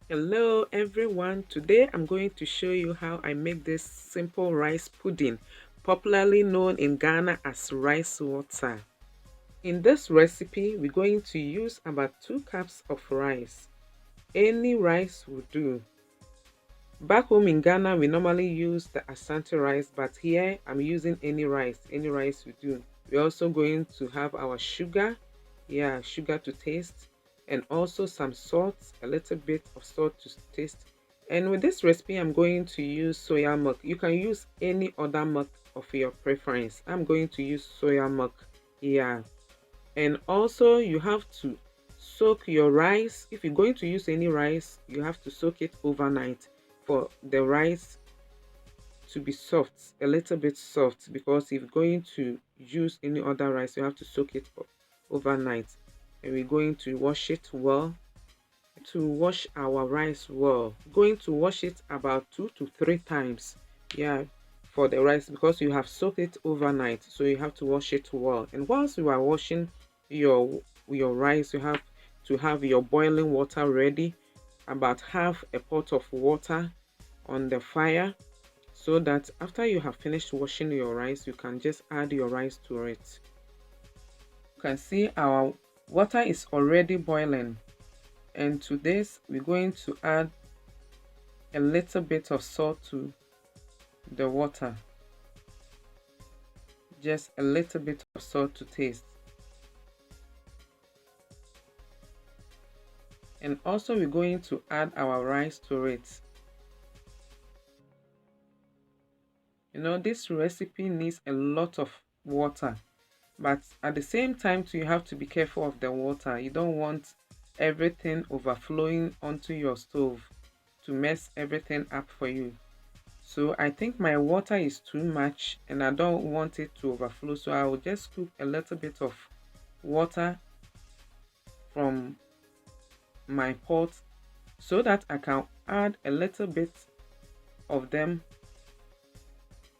Hello everyone, today I'm going to show you how I make this simple rice pudding, popularly known in Ghana as rice water. In this recipe, we're going to use about 2 cups of rice. Any rice will do. Back home in Ghana, we normally use the Asante rice, but here I'm using any rice will do. We're also going to have our sugar, sugar to taste, and also some salt, a little bit of salt to taste. And with this recipe, I'm going to use soya milk. You can use any other milk of your preference. I'm going to use soya milk. Yeah. And also you have to soak your rice. If you're going to use any rice, you have to soak it overnight for the rice to be soft, a little bit soft, because if you're going to use any other rice, you have to soak it overnight. And we're going to wash it well. To wash our rice well, going to wash it about 2 to 3 times, yeah, for the rice, because you have soaked it overnight, so you have to wash it well. And whilst you are washing your rice, you have to have your boiling water ready, about half a pot of water on the fire, so that after you have finished washing your rice, you can just add your rice to it. You can see our water is already boiling, and to this we're going to add a little bit of salt to the water, just a little bit of salt to taste. And also we're going to add our rice to it. You know, this recipe needs a lot of water, but at the same time too, you have to be careful of the water. You don't want everything overflowing onto your stove to mess everything up for you. So I think my water is too much and I don't want it to overflow, so I will just scoop a little bit of water from my pot so that I can add a little bit of them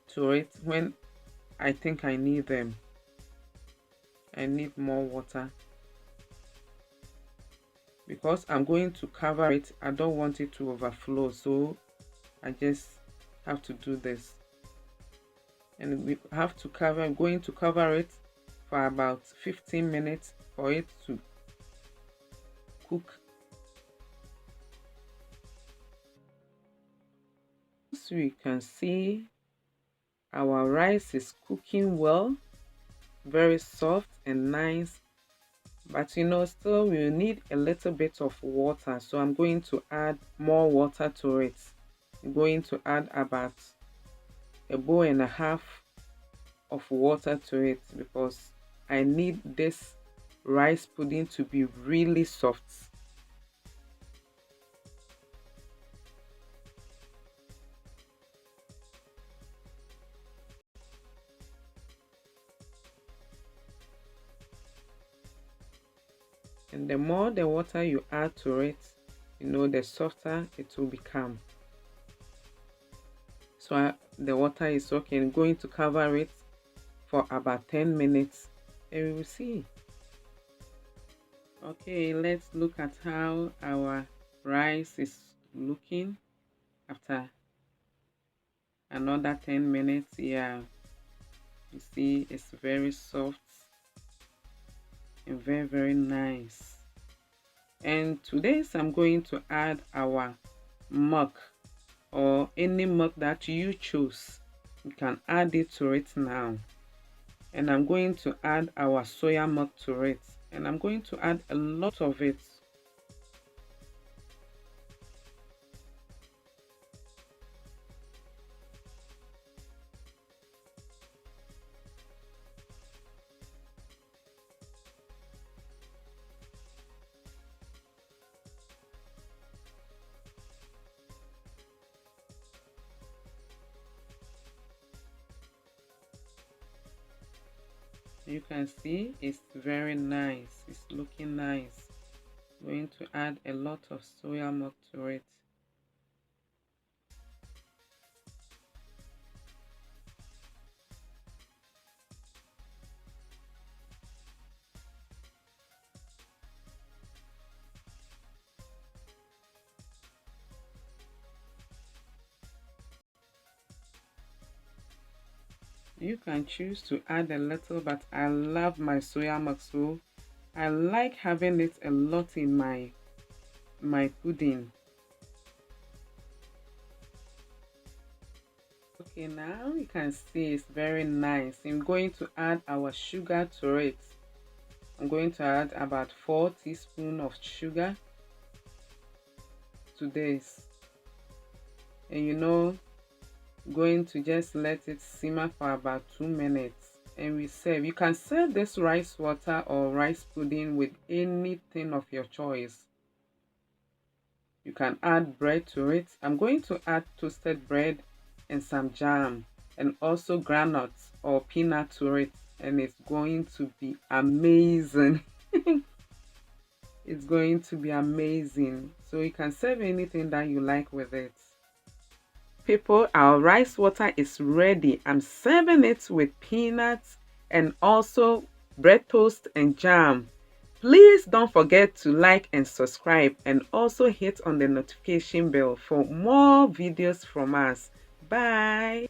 to it when I think I need them. I need more water because I'm going to cover it. I don't want it to overflow, so I just have to do this. And we have to cover, I'm going to cover it for about 15 minutes for it to cook. So we can see our rice is cooking well, very soft and nice, but you know, still we need a little bit of water, so I'm going to add more water to it. I'm going to add about a bowl and a half of water to it because I need this rice pudding to be really soft. And the more the water you add to it, you know, the softer it will become. So the water is okay. I'm going to cover it for about 10 minutes and we will see. Okay, let's look at how our rice is looking after another 10 minutes. Yeah, you see it's very soft and very nice. And today I'm going to add our milk, or any milk that you choose. You can add it to it now. And I'm going to add our soya milk to it, and I'm going to add a lot of it. You can see it's very nice, it's looking nice. I'm going to add a lot of soya milk to it. You can choose to add a little, but I love my soya milk, so I like having it a lot in my pudding. Okay, now you can see it's very nice. I'm going to add our sugar to it. I'm going to add about 4 teaspoons of sugar to this. And going to just let it simmer for about 2 minutes. And we serve. You can serve this rice water or rice pudding with anything of your choice. You can add bread to it. I'm going to add toasted bread and some jam and also granules or peanut to it, and it's going to be amazing. It's going to be amazing. So you can serve anything that you like with it. People, our rice water is ready. I'm serving it with peanuts and also bread toast and jam. Please don't forget to like and subscribe, and also hit on the notification bell for more videos from us. Bye.